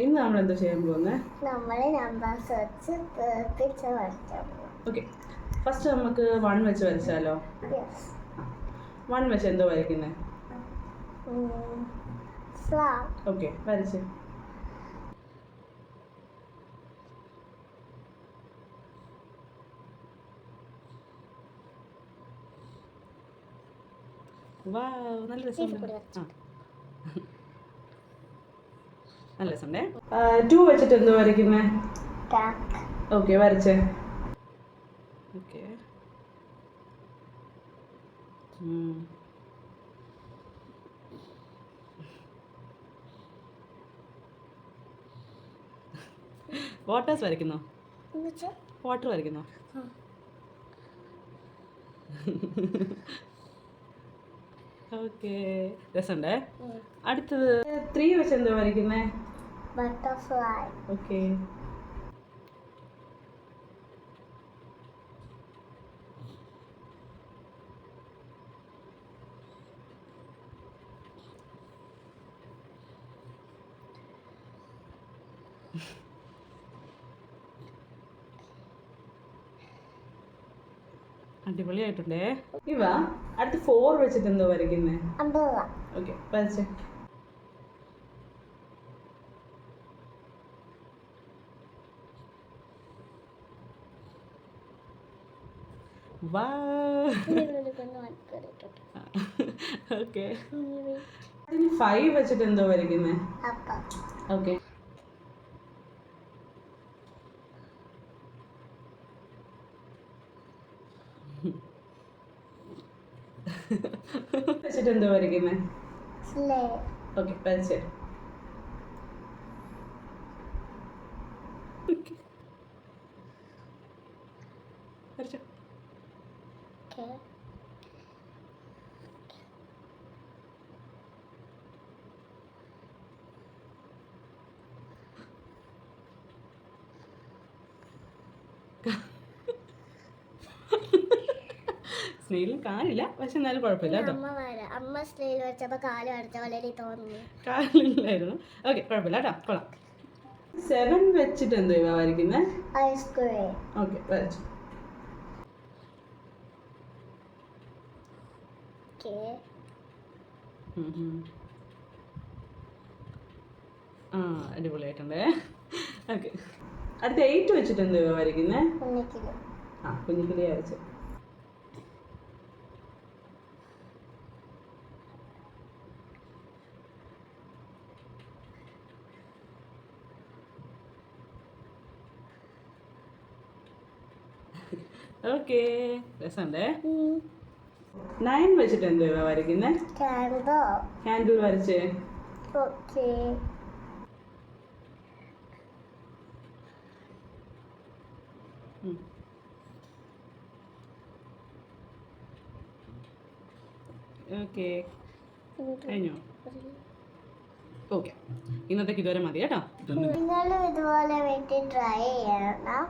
ഇന്ന് നമ്മൾ എന്താ ചെയ്യാൻ പോകുന്നത്? നമ്മൾ നമ്പേഴ്സ് വെച്ച് പിക്ചർ വരയ്ക്കാൻ പോകും. ഓക്കെ, ഫസ്റ്റ് നമുക്ക് 1 വെച്ച് വരച്ചാലോ? 1 വെച്ച് എന്തോ വരയ്ക്കുന്നത്? ഓക്കെ, വരച്ച്. നല്ല രസമുണ്ട്. നല്ല രസമുണ്ടേ. 2 വെച്ചിട്ട് എന്തോ വരയ്ക്കുന്നേ? ഓക്കെ, വരച്ചേ. ഓക്കെ, വാട്ടേഴ്സ് വരയ്ക്കുന്നോ? വാട്ടർ വരയ്ക്കുന്നോ? ഓക്കെ, രസമുണ്ടേ. അടുത്തത് 3 വെച്ച് എന്തോ വരയ്ക്കുന്നേ? ബട്ടർഫ്ലൈ. ഓക്കെ, അടിപൊളിയായിട്ടുണ്ടേ. ഇവ അടുത്ത് 4 വെച്ചിട്ട് എന്തോ വരയ്ക്കുന്നേ? ഓക്കെ, വരച്ചേ. ഓക്കെ, 5 വെച്ചിട്ട് എന്തോ വരയ്ക്കുന്നേ? ഓക്കെ, വെച്ചിട്ട് എന്തോ വരയ്ക്കുന്നേ? ഓക്കെ, വരച്ചേ. വരച്ചോ. സ്നെയിലിൽ കാലില്ല, പക്ഷെ എന്നാലും കുഴപ്പമില്ല കേട്ടോ. അമ്മ സ്നെയിൽ വെച്ചപ്പോ കാല് വരച്ച വളരെ തോന്നി. കാലില്ലായിരുന്നു. ഓക്കെ, കുഴപ്പമില്ല കേട്ടോ, കൊള്ളാം. 7 വെച്ചിട്ട് എന്തോ ഇവ വരയ്ക്കുന്നത്? ഐസ്ക്രീം. ഓക്കെ, വരച്ചു. ആ, അടിപൊളിയായിട്ടുണ്ടേ. ഓക്കെ, അടുത്ത 8 വെച്ചിട്ട് എന്തോ ഇവ വരയ്ക്കുന്നത്? ആ, കുഞ്ഞിക്കിളി വരച്ചു. ഓക്കെ, രസമുണ്ടേ. 9 വെച്ചിട്ട് എന്തോ ഇവ വരയ്ക്കുന്നത്? ക്യാൻഡിൽ വരച്ചേ. ഓക്കെ, കഴിഞ്ഞോ? ഓക്കെ, ഇന്നത്തേക്ക് ഇതുവരെ മതി കേട്ടോ. നിങ്ങൾ ഇതുപോലെ വീട്ടിൽ ട്രൈ ചെയ്യണം.